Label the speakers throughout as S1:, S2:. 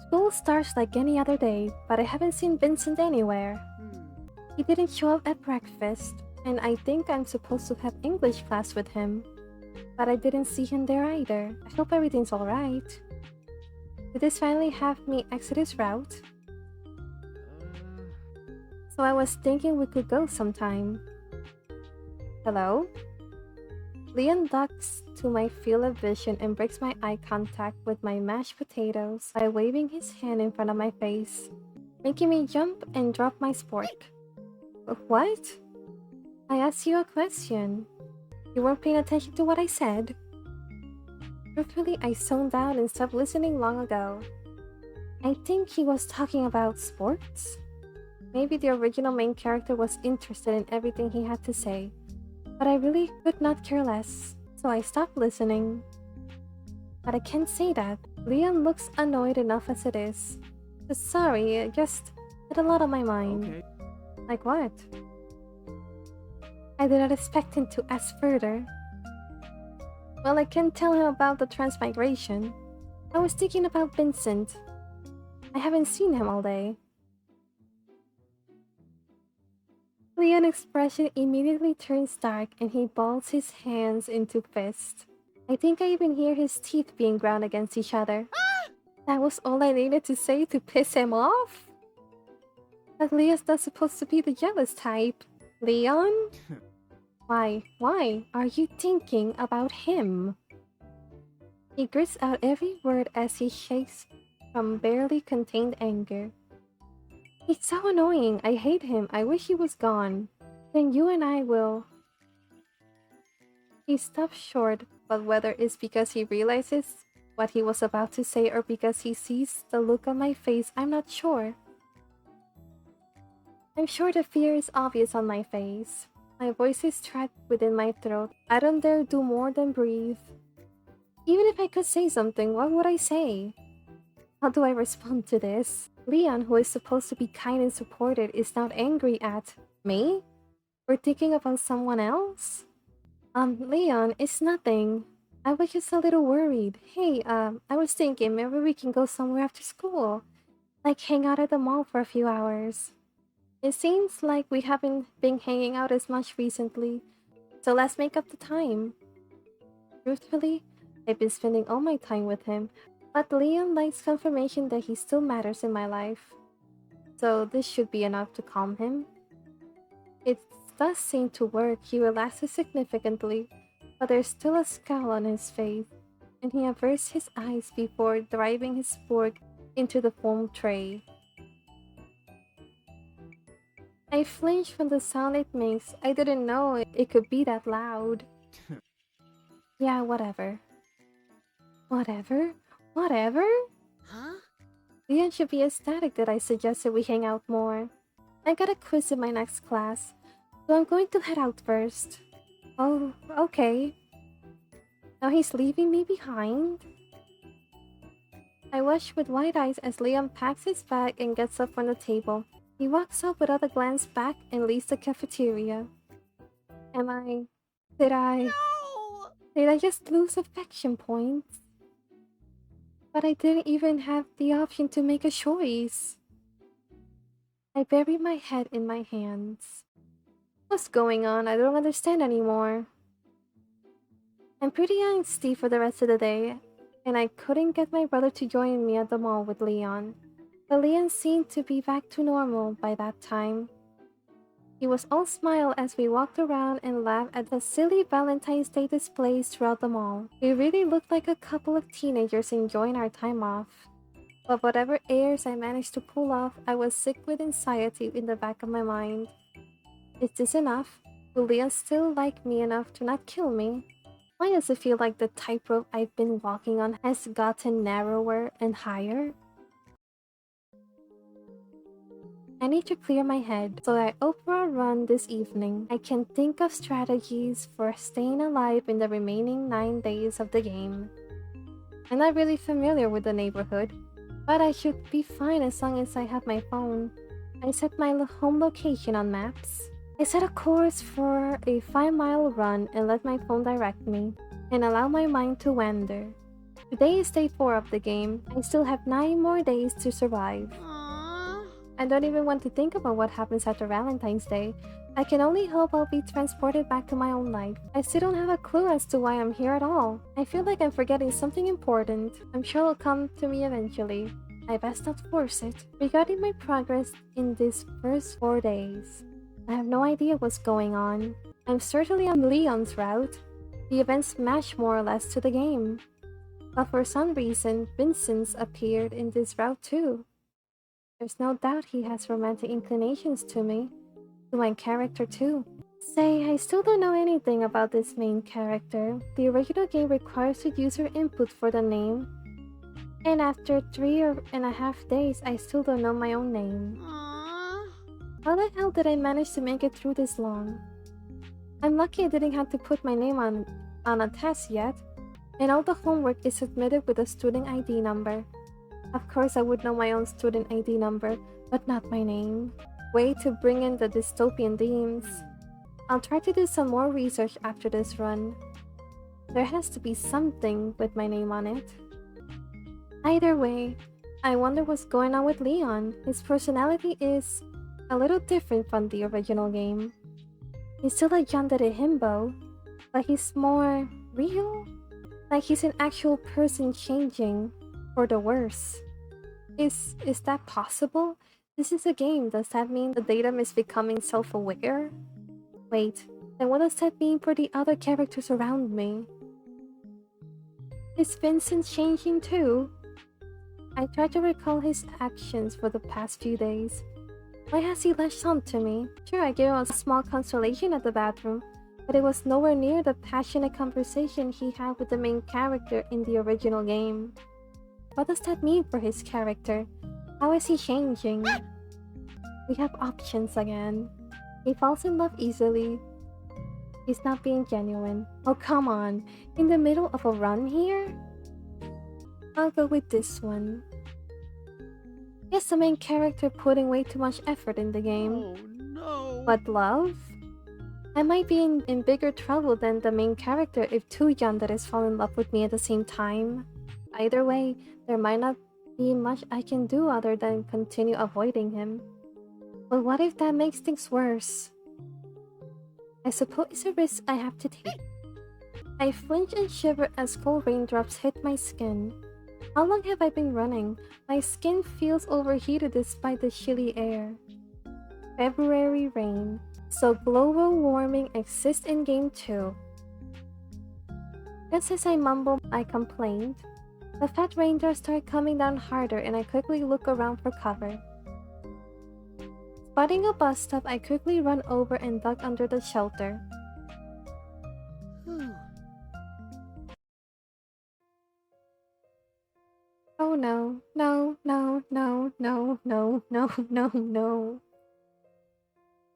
S1: School starts like any other day, but I haven't seen Vincent anywhere. He didn't show up at breakfast, and I think I'm supposed to have English class with him. But I didn't see him there either. I hope everything's alright. Did this finally have me exit his route? So I was thinking we could go sometime. Hello? Leon ducks to my field of vision and breaks my eye contact with my mashed potatoes by waving his hand in front of my face, making me jump and drop my spork. What? I asked you a question. You weren't paying attention to what I said. Truthfully, I zoned out and stopped listening long ago. I think he was talking about sports. Maybe the original main character was interested in everything he had to say, but I really could not care less, so I stopped listening. But I can't say that. Leon looks annoyed enough as it is. Sorry, I just had a lot on my mind.
S2: Okay.
S1: Like what? I did not expect him to ask further. Well, I can't tell him about the transmigration. I was thinking about Vincent. I haven't seen him all day. Leon's expression immediately turns dark and he balls his hands into fists. I think I even hear his teeth being ground against each other. That was all I needed to say to piss him off? But Leon's not supposed to be the jealous type. Leon? Why are you thinking about him? He grits out every word as he shakes from barely contained anger. He's so annoying. I hate him. I wish he was gone. Then you and I will... He stops short, but whether it's because he realizes what he was about to say or because he sees the look on my face, I'm not sure. I'm sure the fear is obvious on my face. My voice is trapped within my throat. I don't dare do more than breathe. Even if I could say something, what would I say? How do I respond to this? Leon, who is supposed to be kind and supportive, is now angry at me? For thinking about someone else? Leon, it's nothing. I was just a little worried. Hey, I was thinking maybe we can go somewhere after school. Like hang out at the mall for a few hours. It seems like we haven't been hanging out as much recently, so let's make up the time. Truthfully, I've been spending all my time with him, but Leon likes confirmation that he still matters in my life. So this should be enough to calm him. It does seem to work. He relaxes significantly, but there's still a scowl on his face, and he averts his eyes before driving his fork into the foam tray. I flinch from the sound it makes. I didn't know it could be that loud. Yeah, whatever. Whatever? Whatever?
S3: Huh?
S1: Leon should be ecstatic that I suggested we hang out more. I got a quiz in my next class, so I'm going to head out first. Oh, okay. Now he's leaving me behind? I watch with wide eyes as Leon packs his bag and gets up from the table. He walks up without a glance back and leaves the cafeteria. Did I just lose affection points? But I didn't even have the option to make a choice. I bury my head in my hands. What's going on? I don't understand anymore. I'm pretty angsty for the rest of the day, and I couldn't get my brother to join me at the mall with Leon. But Leon seemed to be back to normal by that time. He was all smile as we walked around and laughed at the silly Valentine's Day displays throughout the mall. We really looked like a couple of teenagers enjoying our time off. But whatever airs I managed to pull off, I was sick with anxiety in the back of my mind. Is this enough? Will Leon still like me enough to not kill me? Why does it feel like the tightrope I've been walking on has gotten narrower and higher? I need to clear my head, so I opt for a run this evening. I can think of strategies for staying alive in the remaining 9 days of the game. I'm not really familiar with the neighborhood, but I should be fine as long as I have my phone. I set my home location on maps. I set a course for a 5-mile run and let my phone direct me, and allow my mind to wander. Today is day 4 of the game. I still have 9 more days to survive.
S2: Aww.
S1: I don't even want to think about what happens after Valentine's Day. I can only hope I'll be transported back to my own life. I still don't have a clue as to why I'm here at all. I feel like I'm forgetting something important. I'm sure it'll come to me eventually. I best not force it. Regarding my progress in these first 4 days, I have no idea what's going on. I'm certainly on Leon's route. The events match more or less to the game. But for some reason, Vincent's appeared in this route too. There's no doubt he has romantic inclinations to me, to my character too. Say, I still don't know anything about this main character. The original game requires the user input for the name, and after 3.5 days, I still don't know my own name.
S2: Aww.
S1: How the hell did I manage to make it through this long? I'm lucky I didn't have to put my name on a test yet, and all the homework is submitted with a student ID number. Of course, I would know my own student ID number, but not my name. Way to bring in the dystopian themes. I'll try to do some more research after this run. There has to be something with my name on it. Either way, I wonder what's going on with Leon. His personality is a little different from the original game. He's still a Yandere himbo, but he's more real? Like he's an actual person changing for the worse. Is that possible? This is a game. Does that mean the datum is becoming self-aware? Wait, then what does that mean for the other characters around me? Is Vincent changing too? I try to recall his actions for the past few days. Why has he latched on to me? Sure, I gave him a small consolation at the bathroom, but it was nowhere near the passionate conversation he had with the main character in the original game. What does that mean for his character? How is he changing? We have options again. He falls in love easily. He's not being genuine. Oh, come on. In the middle of a run here? I'll go with this one. Guess the main character putting way too much effort in the game.
S2: Oh no.
S1: But love? I might be in bigger trouble than the main character if two yanderes fall in love with me at the same time. Either way, there might not be much I can do other than continue avoiding him. But what if that makes things worse? I suppose it's a risk I have to take. I flinch and shiver as cold raindrops hit my skin. How long have I been running? My skin feels overheated despite the chilly air. February rain. So global warming exists in game 2. Just as I mumble, I complained. The fat raindrops start coming down harder and I quickly look around for cover. Spotting a bus stop, I quickly run over and duck under the shelter.
S2: Whew.
S1: Oh no, no, no, no, no, no, no, no, no.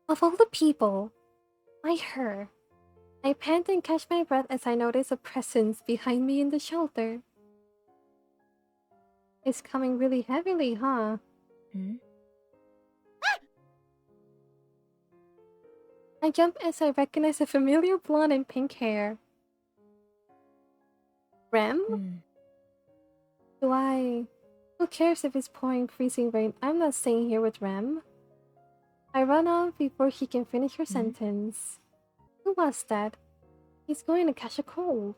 S1: Of all the people, why her? I pant and catch my breath as I notice a presence behind me in the shelter. It's coming really heavily, huh? I jump as I recognize a familiar blonde and pink hair. Rem? Do I... Who cares if it's pouring freezing rain? I'm not staying here with Rem. I run off before she can finish her sentence. Who was that? He's going to catch a cold.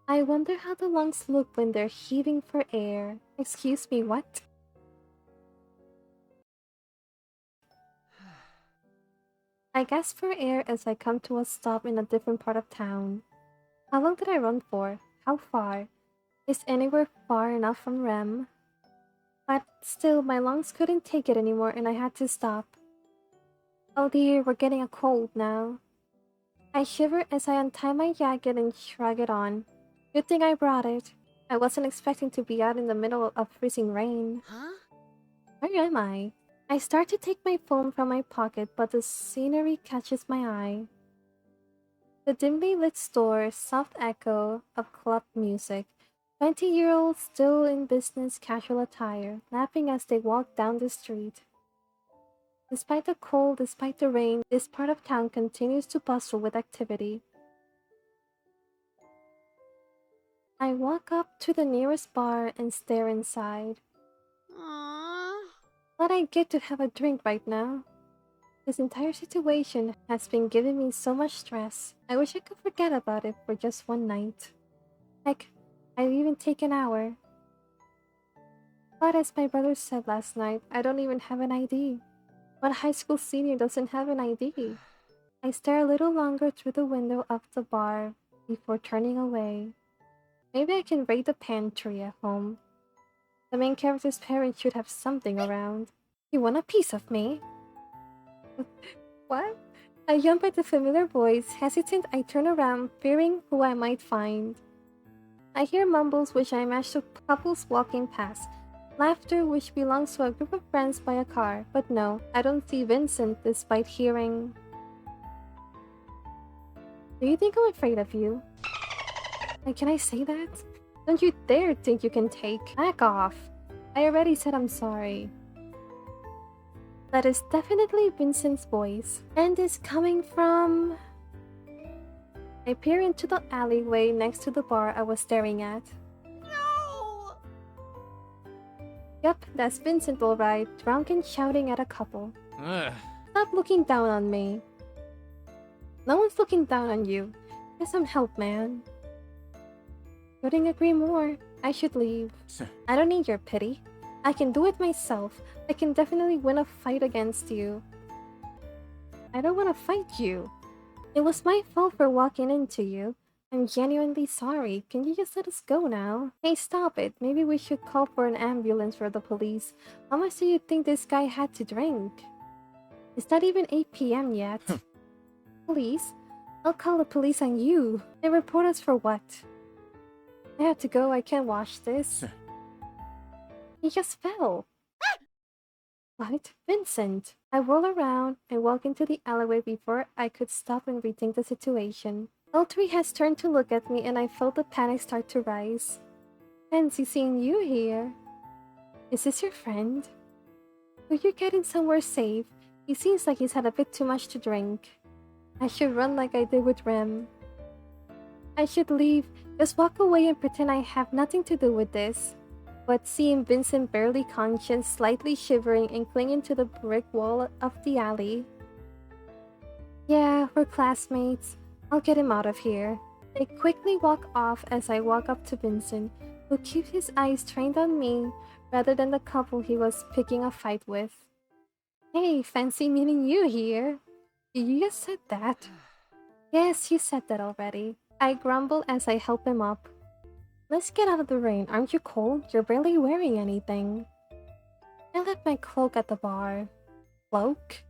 S1: I wonder how the lungs look when they're heaving for air. Excuse me, what? I gasp for air as I come to a stop in a different part of town. How long did I run for? How far? Is anywhere far enough from Rem? But still, my lungs couldn't take it anymore and I had to stop. Oh dear, we're getting a cold now. I shiver as I untie my jacket and shrug it on. Good thing I brought it. I wasn't expecting to be out in the middle of freezing rain.
S2: Huh?
S1: Where am I? I start to take my phone from my pocket, but the scenery catches my eye. The dimly lit store, soft echo of club music. 20-year-olds still in business casual attire, laughing as they walk down the street. Despite the cold, despite the rain, this part of town continues to bustle with activity. I walk up to the nearest bar and stare inside.
S2: Aww.
S1: But I get to have a drink right now. This entire situation has been giving me so much stress. I wish I could forget about it for just one night. Heck, I'd even take an hour. But as my brother said last night, I don't even have an ID. What high school senior doesn't have an ID? I stare a little longer through the window of the bar before turning away. Maybe I can raid the pantry at home. The main character's parents should have something around. You want a piece of me? What? I jump at the familiar voice. Hesitant, I turn around, fearing who I might find. I hear mumbles which I match to couples walking past. Laughter which belongs to a group of friends by a car. But no, I don't see Vincent despite hearing. Do you think I'm afraid of you? Can I say that? Don't you dare think you can take. Back off. I already said I'm sorry. That is definitely Vincent's voice, and is coming from... I peer into the alleyway next to the bar I was staring at.
S2: No!
S1: Yup, that's Vincent alright, drunk and shouting at a couple.
S3: Ugh.
S1: Stop looking down on me. No one's looking down on you. Get some help, man. Couldn't agree more. I should leave. I don't need your pity. I can do it myself. I can definitely win a fight against you. I don't want to fight you. It was my fault for walking into you. I'm genuinely sorry. Can you just let us go now? Hey, stop it. Maybe we should call for an ambulance for the police. How much do you think this guy had to drink? It's not even 8 p.m. yet. Police? I'll call the police on you. They report us for what? I have to go. I can't watch this. He just fell. What? Vincent! I whirl around and walk into the alleyway before I could stop and rethink the situation. All three has turned to look at me and I felt the panic start to rise. Fancy seeing you here. Is this your friend? Will you get in somewhere safe? He seems like he's had a bit too much to drink. I should run like I did with Rem. I should leave, just walk away and pretend I have nothing to do with this. But seeing Vincent barely conscious, slightly shivering and clinging to the brick wall of the alley. Yeah, we're classmates. I'll get him out of here. I quickly walk off as I walk up to Vincent, who keeps his eyes trained on me rather than the couple he was picking a fight with. Hey, fancy meeting you here. You just said that. Yes, you said that already. I grumble as I help him up. Let's get out of the rain. Aren't you cold? You're barely wearing anything. I left my cloak at the bar. Cloak?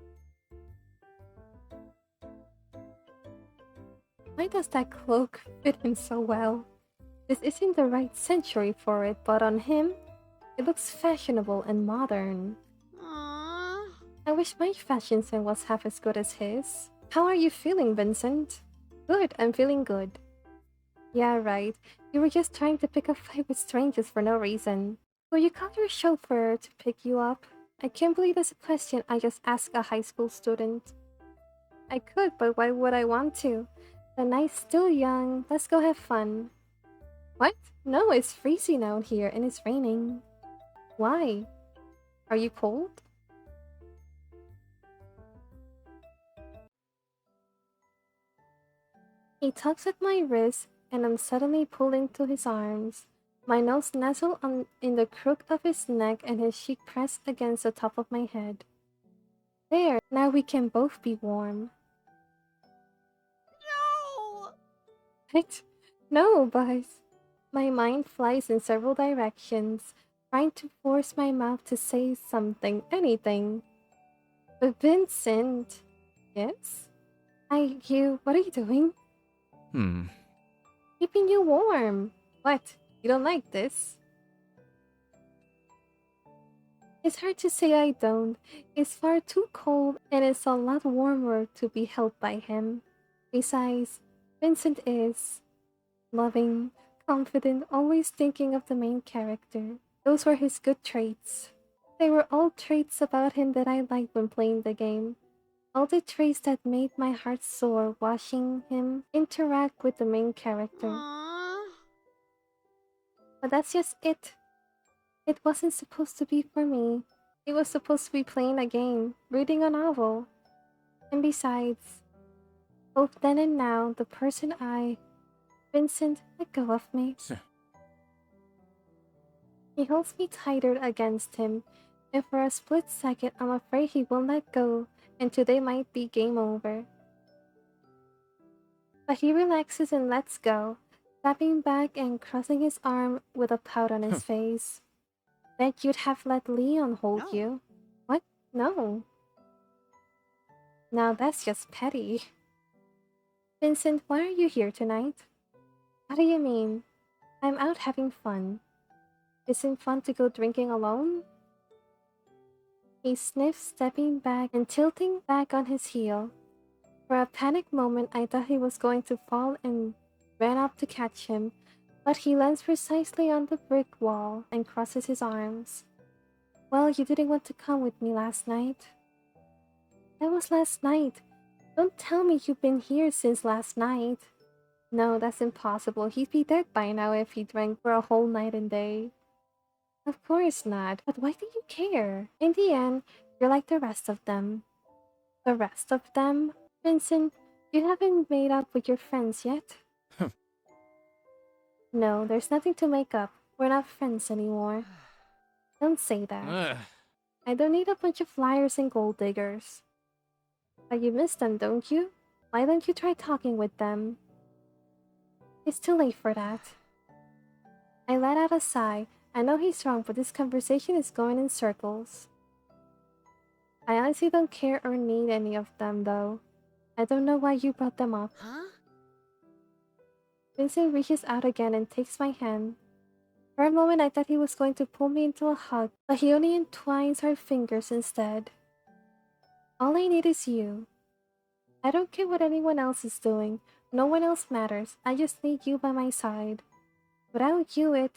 S1: Why does that cloak fit him so well? This isn't the right century for it, but on him, it looks fashionable and modern.
S2: Aww.
S1: I wish my fashion sense was half as good as his. How are you feeling, Vincent? Good, I'm feeling good. Yeah, right. You were just trying to pick a fight with strangers for no reason. Will you call your chauffeur to pick you up? I can't believe that's a question I just asked a high school student. I could, but why would I want to? The night's still young. Let's go have fun. What? No, it's freezing out here and it's raining. Why? Are you cold? He tugs at my wrist and I'm suddenly pulled into his arms. My nose nestled in the crook of his neck and his cheek pressed against the top of my head. There, now we can both be warm.
S2: No!
S1: What? No, Buzz. My mind flies in several directions, trying to force my mouth to say something, anything. But Vincent... Yes? What are you doing? Keeping you warm. What? You don't like this? It's hard to say I don't. It's far too cold and it's a lot warmer to be held by him. Besides, Vincent is loving, confident, always thinking of the main character. Those were his good traits. They were all traits about him that I liked when playing the game. All the traits that made my heart soar watching him interact with the main character.
S2: Aww.
S1: But that's just it. It wasn't supposed to be for me. It was supposed to be playing a game, reading a novel. And besides, both then and now, the person Vincent, let go of me. He holds me tighter against him, and for a split second, I'm afraid he won't let go, and today might be game over. But he relaxes and lets go, stepping back and crossing his arm with a pout on his face. Bet you'd have let Leon hold
S2: No.
S1: you. What? No. Now that's just petty. Vincent, why are you here tonight? What do you mean? I'm out having fun. Isn't fun to go drinking alone? He sniffs, stepping back and tilting back on his heel. For a panic moment, I thought he was going to fall and ran up to catch him, but he lands precisely on the brick wall and crosses his arms. Well, you didn't want to come with me last night. That was last night. Don't tell me you've been here since last night. No, that's impossible. He'd be dead by now if he drank for a whole night and day. Of course not, but why do you care? In the end, you're like the rest of them. The rest of them? Vincent, you haven't made up with your friends yet? No, there's nothing to make up. We're not friends anymore. Don't say that.
S3: Ugh.
S1: I don't need a bunch of liars and gold diggers. But you miss them, don't you? Why don't you try talking with them? It's too late for that. I let out a sigh. I know he's wrong, but this conversation is going in circles. I honestly don't care or need any of them, though. I don't know why you brought them up.
S2: Huh?
S1: Vincent reaches out again and takes my hand. For a moment, I thought he was going to pull me into a hug, but he only entwines our fingers instead. All I need is you. I don't care what anyone else is doing. No one else matters. I just need you by my side. Without you,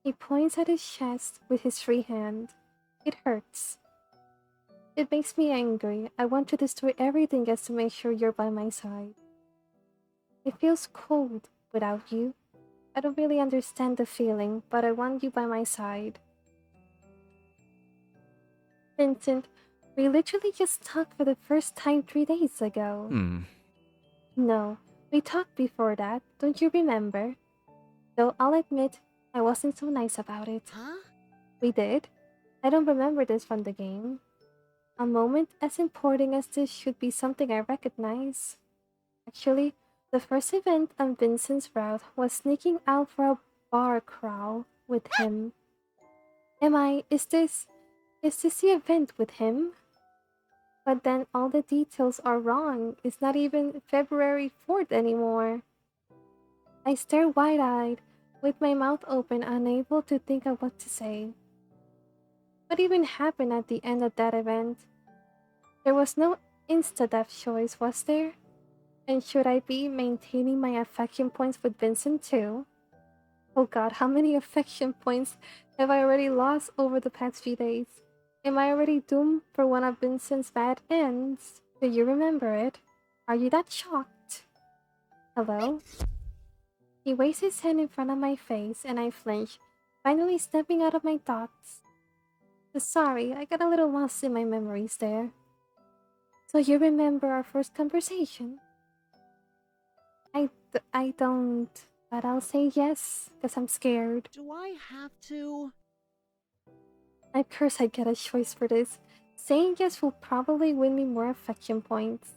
S1: He points at his chest with his free hand. It hurts. It makes me angry. I want to destroy everything just to make sure you're by my side. It feels cold without you. I don't really understand the feeling, but I want you by my side. Vincent, we literally just talked for the first time 3 days ago. No, we talked before that, don't you remember? Though I'll admit, I wasn't so nice about it.
S2: Huh?
S1: We did? I don't remember this from the game. A moment as important as this should be something I recognize. Actually, the first event on Vincent's route was sneaking out for a bar crawl with him. Is this the event with him? But then all the details are wrong. It's not even February 4th anymore. I stare wide-eyed, with my mouth open, unable to think of what to say. What even happened at the end of that event? There was no insta-death choice, was there? And should I be maintaining my affection points with Vincent too? Oh god, how many affection points have I already lost over the past few days? Am I already doomed for one of Vincent's bad ends? Do you remember it? Are you that shocked? Hello? He waves his hand in front of my face and I flinch, finally stepping out of my thoughts. Sorry, I got a little lost in my memories there. So you remember our first conversation? I don't, but I'll say yes, because I'm scared.
S2: Do I have to?
S1: I curse I get a choice for this. Saying yes will probably win me more affection points.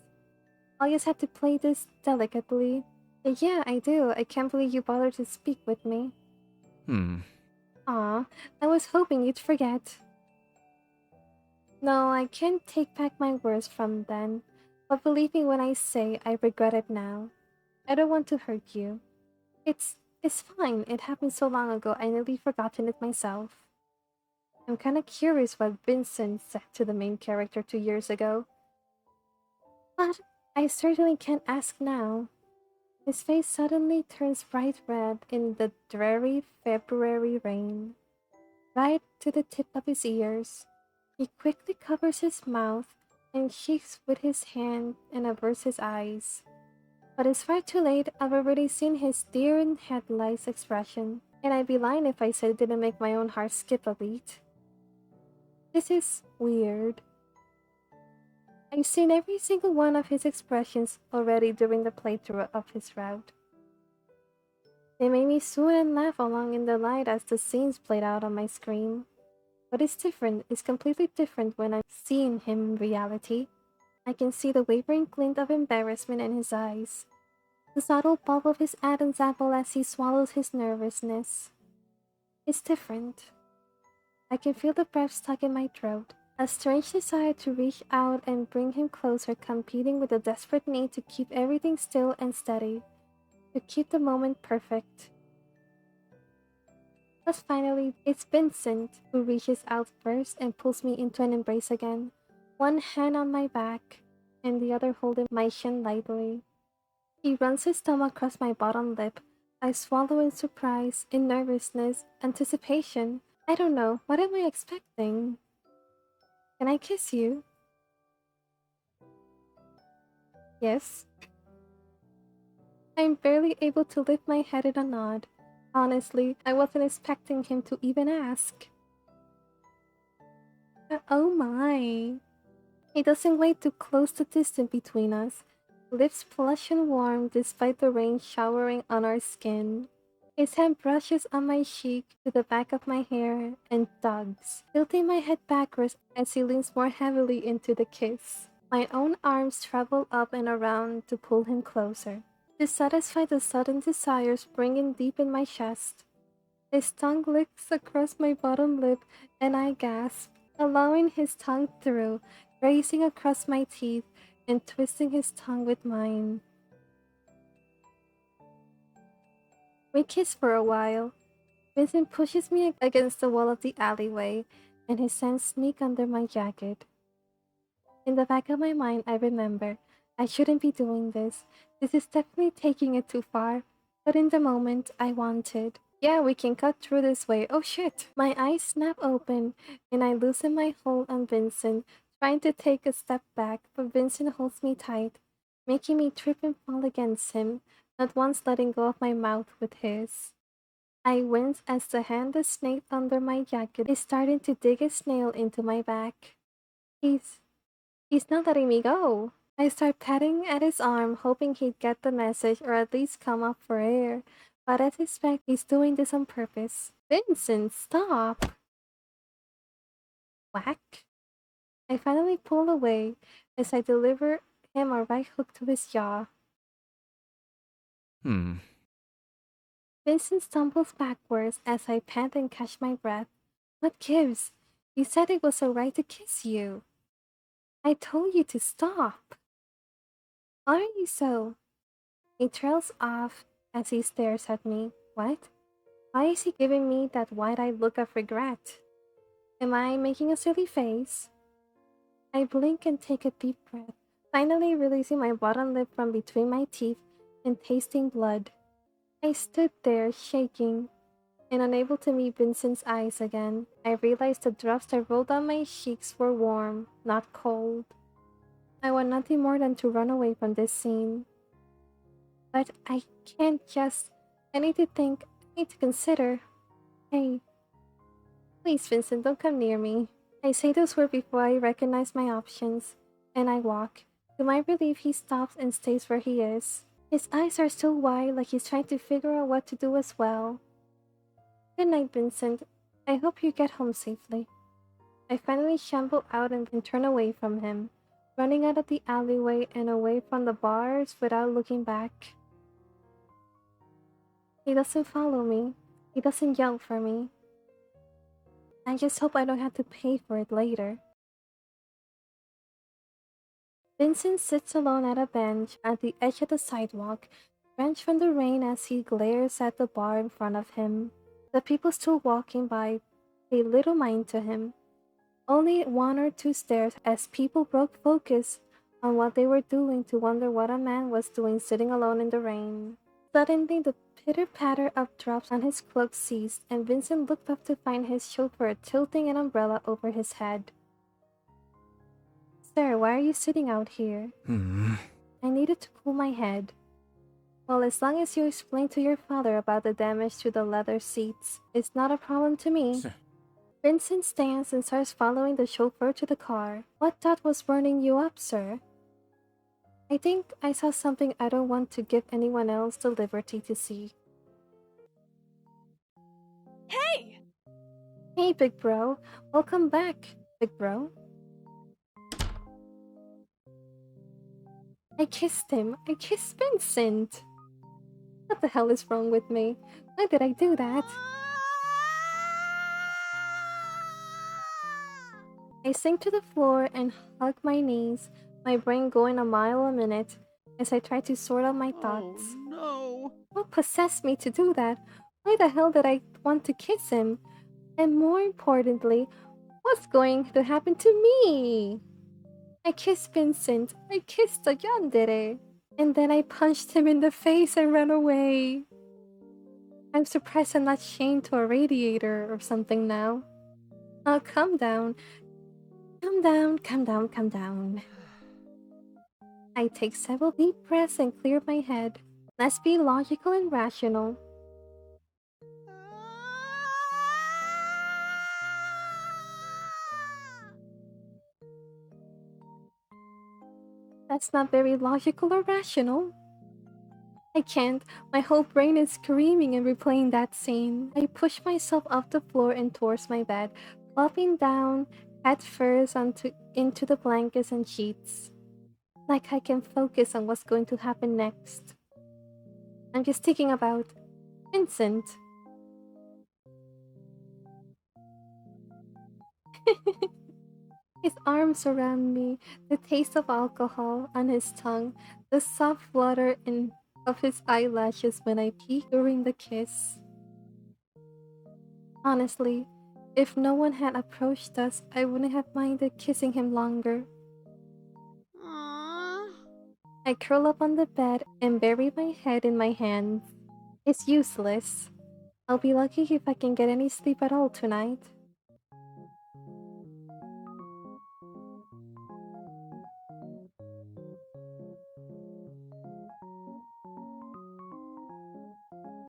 S1: I'll just have to play this delicately. Yeah, I do. I can't believe you bothered to speak with me. Aw, I was hoping you'd forget. No, I can't take back my words from then, but believe me when I say I regret it now. I don't want to hurt you. It's fine. It happened so long ago I nearly forgotten it myself. I'm kinda curious what Vincent said to the main character 2 years ago. But I certainly can't ask now. His face suddenly turns bright red in the dreary February rain, right to the tip of his ears. He quickly covers his mouth and shakes with his hand and averts his eyes. But it's far too late. I've already seen his deer in headlights expression. And I'd be lying if I said it didn't make my own heart skip a beat. This is weird. I've seen every single one of his expressions already during the playthrough of his route. They made me swoon and laugh along in the light as the scenes played out on my screen. But it's different, it's completely different when I'm seeing him in reality. I can see the wavering glint of embarrassment in his eyes, the subtle pulp of his Adam's apple as he swallows his nervousness. It's different. I can feel the breath stuck in my throat, a strange desire to reach out and bring him closer competing with a desperate need to keep everything still and steady, to keep the moment perfect. But finally, it's Vincent who reaches out first and pulls me into an embrace again, one hand on my back and the other holding my chin lightly. He runs his thumb across my bottom lip. I swallow in surprise, in nervousness, anticipation. I don't know, what am I expecting? Can I kiss you? Yes. I'm barely able to lift my head in a nod. Honestly, I wasn't expecting him to even ask. Oh my. He doesn't wait to close the distance between us, lips plush and warm despite the rain showering on our skin. His hand brushes on my cheek to the back of my hair and tugs, tilting my head backwards as he leans more heavily into the kiss. My own arms travel up and around to pull him closer, to satisfy the sudden desire springing deep in my chest. His tongue licks across my bottom lip and I gasp, allowing his tongue through, grazing across my teeth and twisting his tongue with mine. We kiss for a while. Vincent pushes me against the wall of the alleyway, and his hands sneak under my jacket. In the back of my mind, I remember, I shouldn't be doing this. This is definitely taking it too far. But in the moment, I wanted. Yeah, we can cut through this way. Oh shit! My eyes snap open, and I loosen my hold on Vincent, trying to take a step back, but Vincent holds me tight, making me trip and fall against him, not once letting go of my mouth with his. I wince as the hand that snaked under my jacket is starting to dig its nail into my back. He's He's not letting me go. I start patting at his arm, hoping he'd get the message or at least come up for air. But I suspect he's doing this on purpose. Vincent, stop! Whack! I finally pull away as I deliver him a right hook to his jaw.
S3: Hmm.
S1: Vincent stumbles backwards as I pant and catch my breath. What gives? You said it was alright to kiss you. I told you to stop. Why are you so? He trails off as he stares at me. What? Why is he giving me that wide-eyed look of regret? Am I making a silly face? I blink and take a deep breath, finally releasing my bottom lip from between my teeth and tasting blood. I stood there, shaking, and unable to meet Vincent's eyes again. I realized the drops that rolled down my cheeks were warm, not cold. I want nothing more than to run away from this scene. But I can't just. I need to think. I need to consider. Hey, please, Vincent, don't come near me. I say those words before I recognize my options, and I walk. To my relief, he stops and stays where he is. His eyes are still wide, like he's trying to figure out what to do as well. Good night, Vincent. I hope you get home safely. I finally shamble out and turn away from him, running out of the alleyway and away from the bars without looking back. He doesn't follow me. He doesn't yell for me. I just hope I don't have to pay for it later. Vincent sits alone at a bench at the edge of the sidewalk, drenched from the rain as he glares at the bar in front of him. The people still walking by pay little mind to him. Only one or two stares as people broke focus on what they were doing to wonder what a man was doing sitting alone in the rain. Suddenly, the pitter-patter of drops on his cloak ceased, and Vincent looked up to find his chauffeur tilting an umbrella over his head. Sir, why are you sitting out here?
S3: Hmm.
S1: I needed to cool my head. Well, as long as you explain to your father about the damage to the leather seats, it's not a problem to me. Vincent stands and starts following the chauffeur to the car. What dot was burning you up, sir? I think I saw something I don't want to give anyone else the liberty to see.
S2: Hey!
S1: Hey, big bro. Welcome back, big bro. I kissed him. I kissed Vincent. What the hell is wrong with me? Why did I do that? I sink to the floor and hug my knees, my brain going a mile a minute as I try to sort out my thoughts.
S2: Oh no!
S1: What possessed me to do that? Why the hell did I want to kiss him? And more importantly, what's going to happen to me? I kissed Vincent. I kissed a Yandere. And then I punched him in the face and ran away. I'm surprised I'm not chained to a radiator or something now. Now calm down. Calm down, calm down, calm down. I take several deep breaths and clear my head. Let's be logical and rational. That's not very logical or rational. I can't. My whole brain is screaming and replaying that scene. I push myself off the floor and towards my bed, plopping down head first into the blankets and sheets. Like I can focus on what's going to happen next. I'm just thinking about Vincent. His arms around me, the taste of alcohol on his tongue, the soft flutter of his eyelashes when I peek during the kiss. Honestly, if no one had approached us, I wouldn't have minded kissing him longer.
S2: Aww.
S1: I curl up on the bed and bury my head in my hands. It's useless. I'll be lucky if I can get any sleep at all tonight.